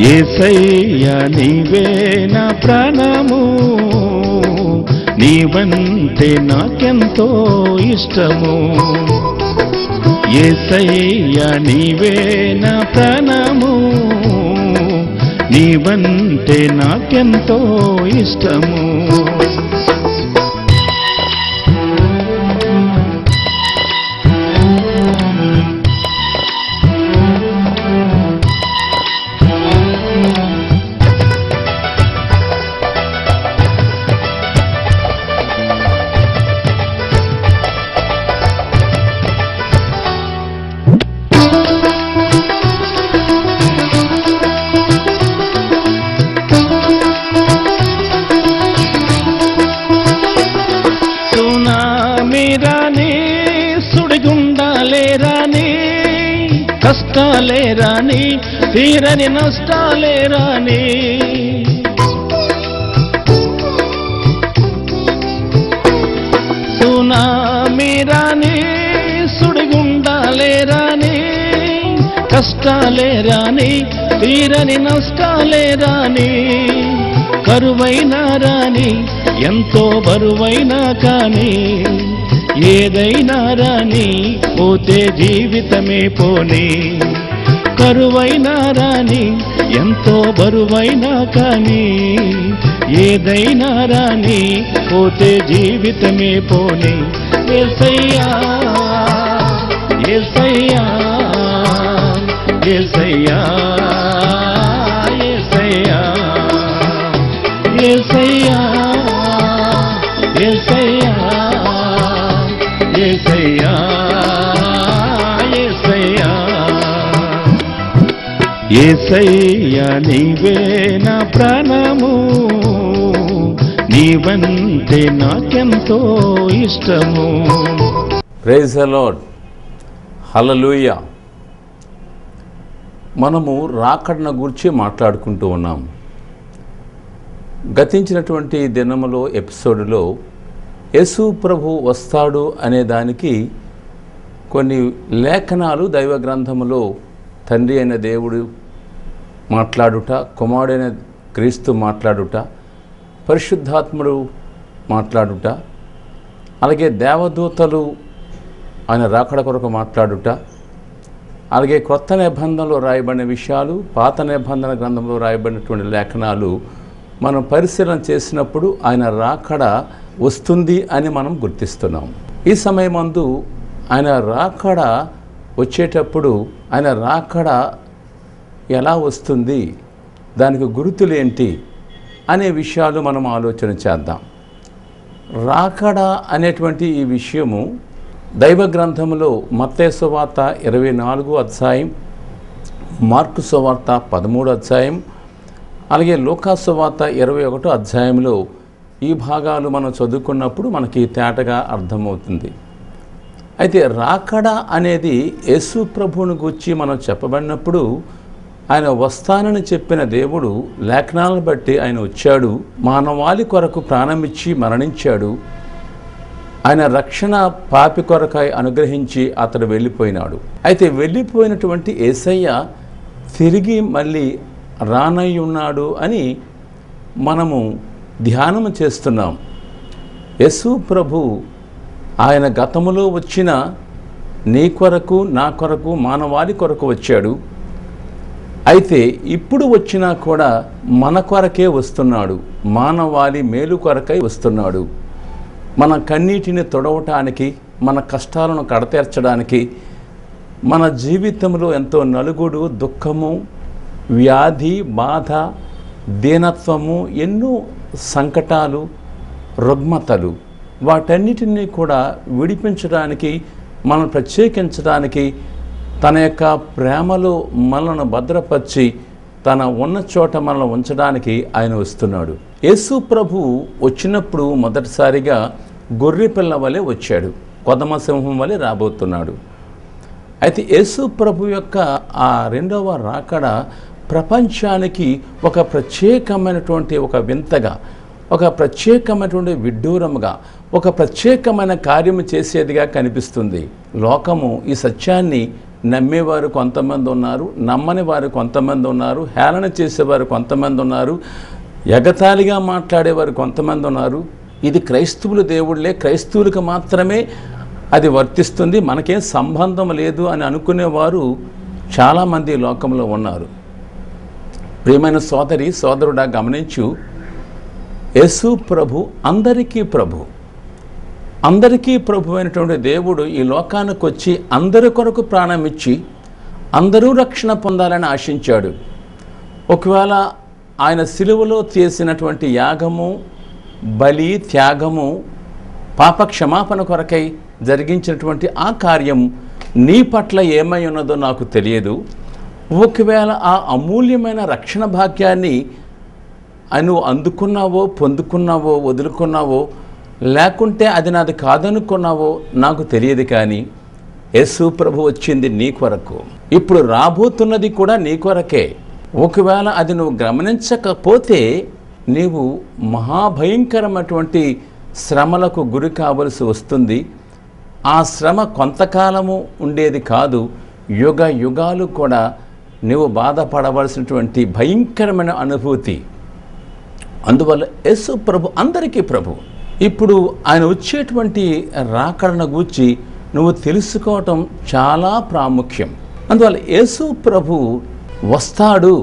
యేసయ్యా నీవే నా ప్రాణము, నీవంటే నాకెంతో ఇష్టము. యేసయ్యా నీవే నా ప్రాణము, నీవంటే నాకెంతో ఇష్టము. రాని సుడిగుండాలే రాని, కష్టాలే రాని, తీరని నష్టాలే రాని, సునామీ రాని సుడిగుండాలే రాని, కష్టాలే రాని, తీరని నష్టాలే రాని, కరువైనా రాని, ఎంతో బరువైనా కానీ, ఏదైనా రాని, పోతే జీవితమే పోనీ. కరువైనా రాని, ఎంతో బరువైనా కానీ, ఏదైనా రాని, పోతే జీవితమే పోనీ. యేసయ్యా యేసయ్యా యేసయ్యా యేసయ్యా యేసయ్యా యేసయ్యా యేసయ్యా యేసయ్యా యేసయ్యా నీవే నా ప్రాణము, నీవంటే నాకెంతో ఇష్టము. ప్రైజ్ ది లార్డ్, హల్లెలూయా. మనము రాకడను గురించి మాట్లాడుకుంటూ ఉన్నాం. గతించినటువంటి దినములో ఎపిసోడ్లో యేసు ప్రభు వస్తాడు అనే దానికి కొన్ని లేఖనాలు దైవ గ్రంథములో తండ్రి అయిన దేవుడు మాట్లాడుట, కుమారుడైన క్రీస్తు మాట్లాడుట, పరిశుద్ధాత్ముడు మాట్లాడుట, అలాగే దేవదూతలు ఆయన రాకడ కొరకు మాట్లాడుట, అలాగే క్రొత్త నిబంధనలో రాయబడిన విషయాలు, పాత నిబంధన గ్రంథంలో రాయబడినటువంటి లేఖనాలు మనం పరిశీలన చేసినప్పుడు ఆయన రాకడ వస్తుంది అని మనం గుర్తిస్తున్నాం. ఈ సమయమందు ఆయన రాకడ వచ్చేటప్పుడు ఆయన రాకడ ఎలా వస్తుంది, దానికి గుర్తులేంటి అనే విషయాలు మనం ఆలోచన చేద్దాం. రాకడ అనేటువంటి ఈ విషయము దైవ గ్రంథములో మత్తయి సువార్త 24వ అధ్యాయం, మార్కు సువార్త 13వ అధ్యాయం, అలాగే లూకా సువార్త 21వ అధ్యాయంలో ఈ భాగాలు మనం చదువుకున్నప్పుడు మనకి తేటగా అర్థమవుతుంది. అయితే రాకడ అనేది యేసు ప్రభువుని గురించి మనం చెప్పబడినప్పుడు ఆయన వస్తానని చెప్పిన దేవుడు లేఖనాలను బట్టి ఆయన వచ్చాడు, మానవాళి కొరకు ప్రాణమిచ్చి మరణించాడు, ఆయన రక్షణ పాపి కొరకై అనుగ్రహించి అతడు వెళ్ళిపోయినాడు. అయితే వెళ్ళిపోయినటువంటి యేసయ్య తిరిగి మళ్ళీ రానై ఉన్నాడు అని మనము ధ్యానము చేస్తున్నాం. యేసు ప్రభు ఆయన గతములో వచ్చిన నీ కొరకు నా కొరకు మానవాళి కొరకు వచ్చాడు. అయితే ఇప్పుడు వచ్చినా కూడా మన కొరకే వస్తున్నాడు, మానవాళి మేలు కొరకై వస్తున్నాడు. మన కన్నీటిని తొడవటానికి, మన కష్టాలను కడతీర్చడానికి, మన జీవితంలో ఎంతో నలుగుడు, దుఃఖము, వ్యాధి, బాధ, దీనత్వము, ఎన్నో సంకటాలు, రుగ్మతలు, వాటన్నిటినీ కూడా విడిపించడానికి, మనం ప్రత్యేకించడానికి, తన యొక్క ప్రేమలో మనలను భద్రపరిచి తన ఉన్న చోట మనల్ని ఉంచడానికి ఆయన వస్తున్నాడు. యేసు ప్రభు వచ్చినప్పుడు మొదటిసారిగా గొర్రె పిల్ల వలె వచ్చాడు, కొదమ సింహం వలె రాబోతున్నాడు. అయితే యేసు ప్రభు యొక్క ఆ రెండవ రాకడ ప్రపంచానికి ఒక ప్రత్యేకమైనటువంటి ఒక వింతగా, ఒక ప్రత్యేకమైనటువంటి విడ్డూరముగా, ఒక ప్రత్యేకమైన కార్యము చేసేదిగా కనిపిస్తుంది. లోకము ఈ సత్యాన్ని నమ్మేవారు కొంతమంది ఉన్నారు, నమ్మని వారు కొంతమంది ఉన్నారు, హేళన చేసేవారు కొంతమంది ఉన్నారు, ఎగతాళిగా మాట్లాడేవారు కొంతమంది ఉన్నారు. ఇది క్రైస్తవుల దేవుళ్ళే, క్రైస్తవులకు మాత్రమే అది వర్తిస్తుంది, మనకేం సంబంధం లేదు అని అనుకునేవారు చాలామంది లోకంలో ఉన్నారు. ప్రియమైన సోదరుడా గమనించు, యేసు ప్రభు అందరికీ ప్రభు, అందరికీ ప్రభు అయినటువంటి దేవుడు ఈ లోకానికి వచ్చి అందరి కొరకు ప్రాణం ఇచ్చి అందరూ రక్షణ పొందాలని ఆశించాడు. ఒకవేళ ఆయన సిలువలో చేసినటువంటి యాగము, బలి, త్యాగము, పాప క్షమాపణ కొరకై జరిగించినటువంటి ఆ కార్యం నీ పట్ల ఏమై ఉన్నదో నాకు తెలియదు. ఒకవేళ ఆ అమూల్యమైన రక్షణ భాగ్యాన్ని నువ్వు అందుకున్నావో, పొందుకున్నావో, వదులుకున్నావో, లేకుంటే అది నాది కాదనుకున్నావో నాకు తెలియదు. కానీ యేసు ప్రభు వచ్చింది నీ కొరకు, ఇప్పుడు రాబోతున్నది కూడా నీ కొరకే. ఒకవేళ అది నువ్వు గమనించకపోతే నీవు మహాభయంకరమైనటువంటి శ్రమలకు గురి కావలసి వస్తుంది. ఆ శ్రమ కొంతకాలము ఉండేది కాదు, యుగ యుగాలు కూడా నీవు బాధపడవలసినటువంటి భయంకరమైన అనుభూతి. అందువల్ల యేసు ప్రభు అందరికీ ప్రభు. ఇప్పుడు ఆయన వచ్చేటువంటి రాకడను గూర్చి నువ్వు తెలుసుకోవటం చాలా ప్రాముఖ్యం. అందువల్ల యేసు ప్రభు వస్తాడు